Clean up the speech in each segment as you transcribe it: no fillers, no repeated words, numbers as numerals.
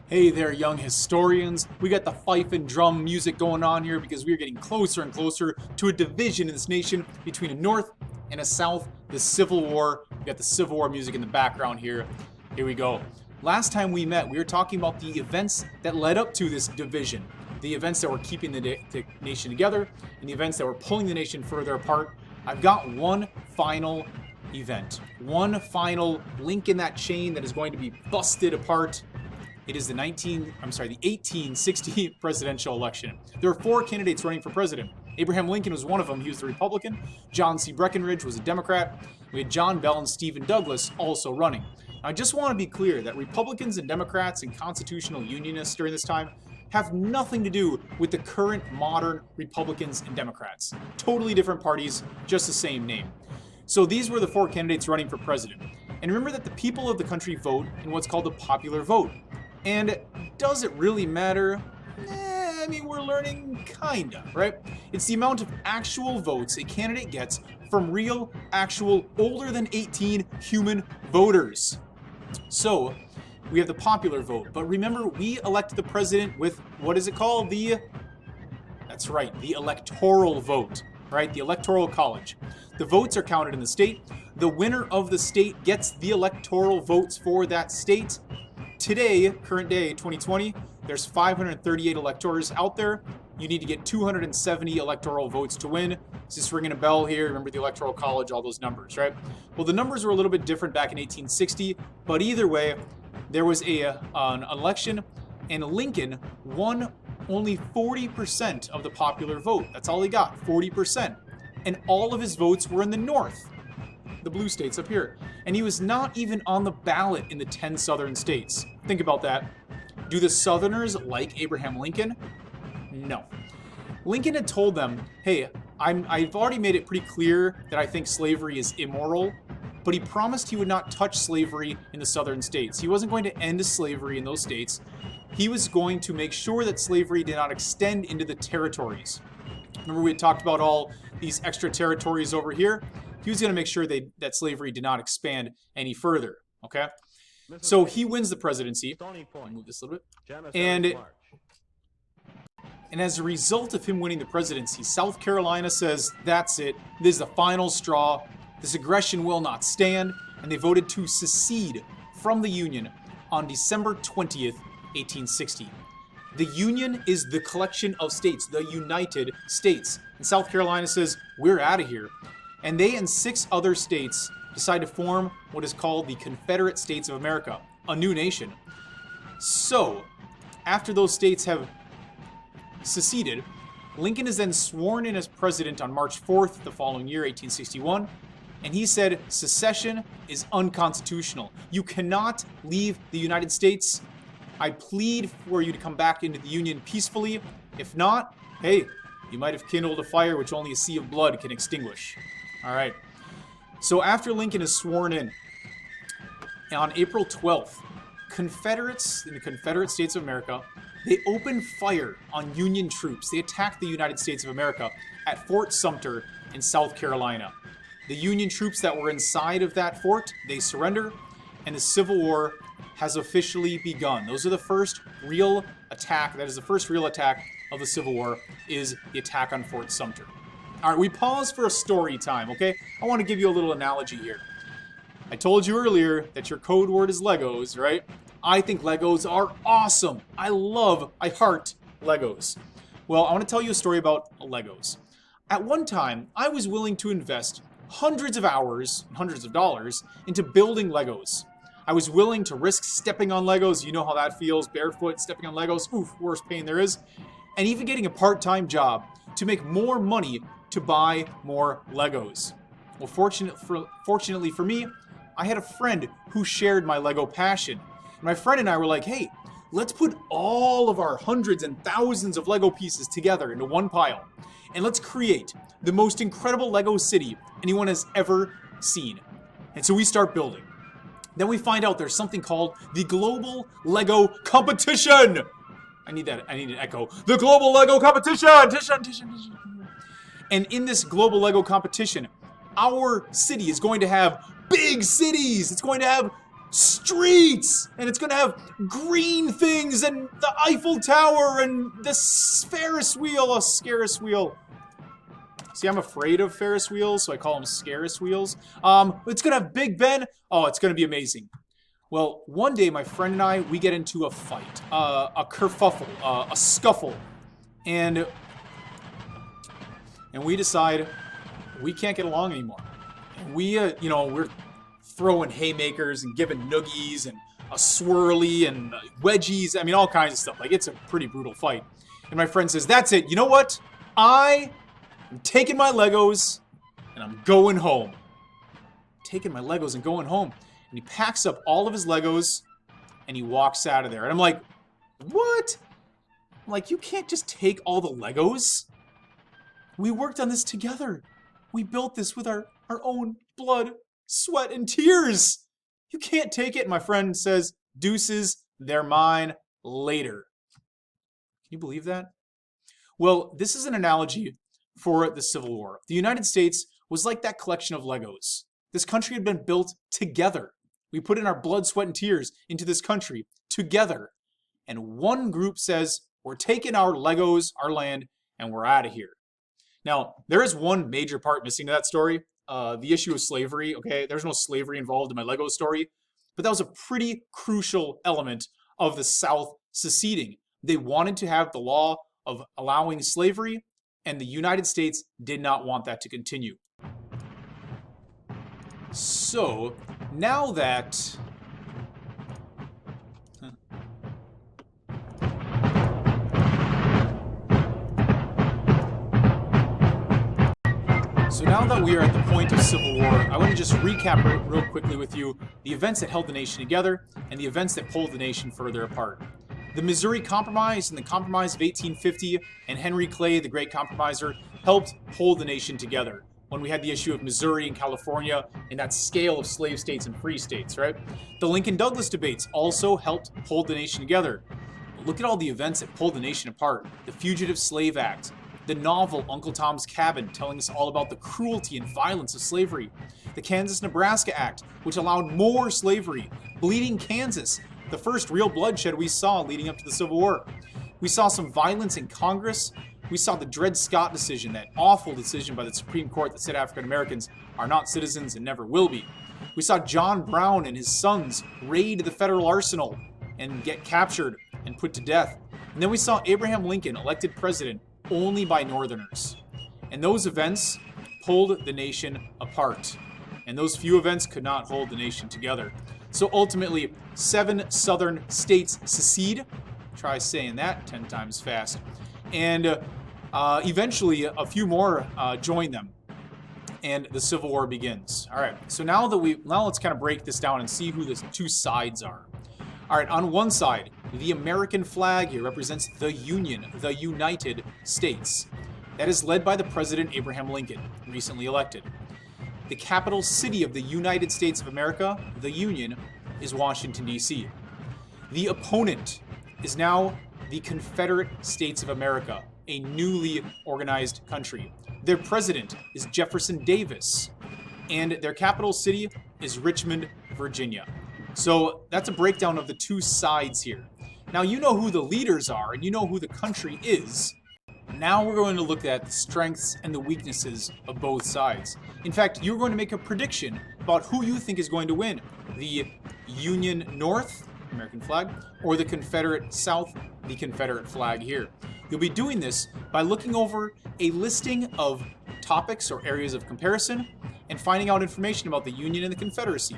Hey there, young historians. We got the fife and drum music going on here because we're getting closer and closer to a division in this nation between a North and a South, the Civil War. We got the Civil War music in the background here. Here we go. Last time we met, we were talking about the events that led up to this division, the events that were keeping the nation together, and the events that were pulling the nation further apart. I've got one final event, one final link in that chain that is going to be busted apart. It is the 1860 presidential election. There were four candidates running for president. Abraham Lincoln was one of them. He was the Republican. John C. Breckinridge was a Democrat. We had John Bell and Stephen Douglas also running. Now, I just want to be clear that Republicans and Democrats and constitutional unionists during this time have nothing to do with the current modern Republicans and Democrats. Totally different parties, just the same name. So these were the four candidates running for president. And remember that the people of the country vote in what's called the popular vote. And does it really matter? I mean, we're learning kinda, right? It's the amount of actual votes a candidate gets from real, actual, older than 18 human voters. So, we have the popular vote, but remember, we elect the president with, what is it called? That's right, the electoral vote, right? The electoral college. The votes are counted in the state. The winner of the state gets the electoral votes for that state. Today, current day, 2020, there's 538 electors out there. You need to get 270 electoral votes to win. Is this ringing a bell here? Remember the Electoral College, all those numbers, right? Well, the numbers were a little bit different back in 1860, but either way, there was an election, and Lincoln won only 40% of the popular vote. That's all he got, 40%. And all of his votes were in the North, the blue states up here. And he was not even on the ballot in the 10 southern states. Think about that. Do the Southerners like Abraham Lincoln? No. Lincoln had told them, hey, I've already made it pretty clear that I think slavery is immoral, but he promised he would not touch slavery in the southern states. He wasn't going to end slavery in those states. He was going to make sure that slavery did not extend into the territories. Remember we had talked about all these extra territories over here? He was going to make sure that slavery did not expand any further, okay? So he wins the presidency. I'll move this a little bit. And as a result of him winning the presidency, South Carolina says, that's it. This is the final straw. This aggression will not stand. And they voted to secede from the Union on December 20th, 1860. The Union is the collection of states, the United States. And South Carolina says, we're out of here. And they and 6 other states decide to form what is called the Confederate States of America, a new nation. So, after those states have seceded, Lincoln is then sworn in as president on March 4th the following year, 1861, and he said secession is unconstitutional. You cannot leave the United States. I plead for you to come back into the Union peacefully. If not, hey, you might have kindled a fire which only a sea of blood can extinguish. All right. So after Lincoln is sworn in, on April 12th, Confederates in the Confederate States of America, they opened fire on Union troops. They attacked the United States of America at Fort Sumter in South Carolina. The Union troops that were inside of that fort, they surrender, and the Civil War has officially begun. Those are the first real attack. That is the first real attack of the Civil War, is the attack on Fort Sumter. All right, we pause for a story time, okay? I want to give you a little analogy here. I told you earlier that your code word is Legos, right? I think Legos are awesome. I heart Legos. Well, I want to tell you a story about Legos. At one time, I was willing to invest hundreds of hours, hundreds of dollars, into building Legos. I was willing to risk stepping on Legos. You know how that feels, barefoot, stepping on Legos. Oof, worst pain there is. And even getting a part-time job to make more money to buy more Legos. Well, fortunately for me, I had a friend who shared my Lego passion. And my friend and I were like, hey, let's put all of our hundreds and thousands of Lego pieces together into one pile. And let's create the most incredible Lego city anyone has ever seen. And so we start building. Then we find out there's something called the Global Lego Competition. I need an echo. The Global Lego Competition! And in this Global Lego Competition, our city is going to have big cities. It's going to have streets, and it's gonna have green things and the Eiffel Tower and the Ferris wheel, a Scaris wheel. See, I'm afraid of Ferris wheels, so I call them Scaris wheels. It's gonna have Big Ben. Oh, it's gonna be amazing. Well, one day my friend and I, we get into a fight, a kerfuffle, a scuffle, and we decide we can't get along anymore. And we, we're throwing haymakers and giving noogies and a swirly and wedgies. I mean, all kinds of stuff. Like, it's a pretty brutal fight. And my friend says, that's it. You know what? I'm taking my Legos and I'm going home. Taking my Legos and going home. And he packs up all of his Legos and he walks out of there. And I'm like, what? I'm like, you can't just take all the Legos. We worked on this together. We built this with our own blood, sweat, and tears. You can't take it. And my friend says, deuces, they're mine later. Can you believe that? Well, this is an analogy for the Civil War. The United States was like that collection of Legos. This country had been built together. We put in our blood, sweat, and tears into this country together. And one group says, we're taking our Legos, our land, and we're out of here. Now, there is one major part missing to that story. The issue of slavery, okay? There's no slavery involved in my Lego story, but that was a pretty crucial element of the South seceding. They wanted to have the law of allowing slavery, and the United States did not want that to continue. So, now that... So now that we are at the point of Civil War, I want to just recap real quickly with you the events that held the nation together and the events that pulled the nation further apart. The Missouri Compromise and the Compromise of 1850 and Henry Clay, the Great Compromiser, helped hold the nation together when we had the issue of Missouri and California and that scale of slave states and free states, right? The Lincoln-Douglas debates also helped hold the nation together. Look at all the events that pulled the nation apart. The Fugitive Slave Act, the novel Uncle Tom's Cabin, telling us all about the cruelty and violence of slavery. The Kansas-Nebraska Act, which allowed more slavery. Bleeding Kansas, the first real bloodshed we saw leading up to the Civil War. We saw some violence in Congress. We saw the Dred Scott decision, that awful decision by the Supreme Court that said African Americans are not citizens and never will be. We saw John Brown and his sons raid the federal arsenal and get captured and put to death. And then we saw Abraham Lincoln elected president only by Northerners. And those events pulled the nation apart. And those few events could not hold the nation together. So ultimately, 7 southern states secede. Try saying that 10 times fast. And eventually, a few more join them. And the Civil War begins. All right, so now let's kind of break this down and see who the two sides are. All right, on one side, the American flag here represents the Union, the United States. That is led by the President Abraham Lincoln, recently elected. The capital city of the United States of America, the Union, is Washington, D.C. The opponent is now the Confederate States of America, a newly organized country. Their president is Jefferson Davis, and their capital city is Richmond, Virginia. So that's a breakdown of the two sides here. Now you know who the leaders are, and you know who the country is. Now we're going to look at the strengths and the weaknesses of both sides. In fact, you're going to make a prediction about who you think is going to win. The Union North, American flag, or the Confederate South, the Confederate flag here. You'll be doing this by looking over a listing of topics or areas of comparison and finding out information about the Union and the Confederacy.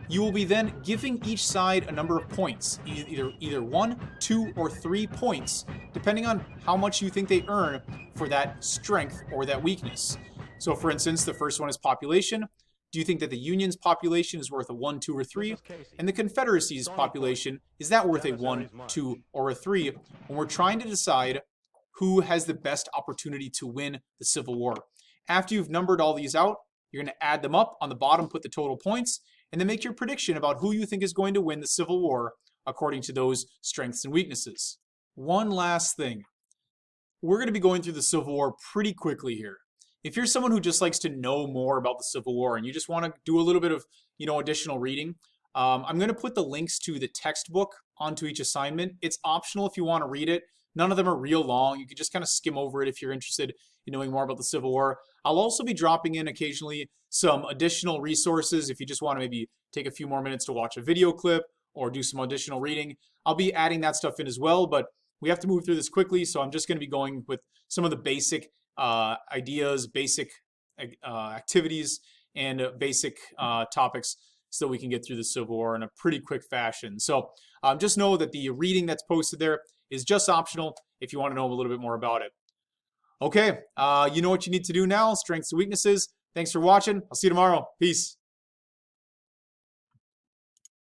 You will be then giving each side a number of points, either 1, 2, or 3 points, depending on how much you think they earn for that strength or that weakness. So for instance, the first one is population. Do you think that the Union's population is worth a 1, 2, or 3? And the Confederacy's population, is that worth a 1, 2, or a 3? When we're trying to decide who has the best opportunity to win the Civil War. After you've numbered all these out, you're going to add them up. On the bottom, put the total points, and then make your prediction about who you think is going to win the Civil War according to those strengths and weaknesses. One last thing. We're going to be going through the Civil War pretty quickly here. If you're someone who just likes to know more about the Civil War and you just want to do a little bit of, additional reading, I'm going to put the links to the textbook onto each assignment. It's optional if you want to read it. None of them are real long. You can just kind of skim over it if you're interested in knowing more about the Civil War. I'll also be dropping in occasionally some additional resources if you just want to maybe take a few more minutes to watch a video clip or do some additional reading. I'll be adding that stuff in as well, but we have to move through this quickly, so I'm just going to be going with some of the basic ideas, basic activities, and basic topics so we can get through the Civil War in a pretty quick fashion. So just know that the reading that's posted there is just optional if you want to know a little bit more about it. Okay, you know what you need to do now, strengths and weaknesses. Thanks for watching. I'll see you tomorrow. Peace.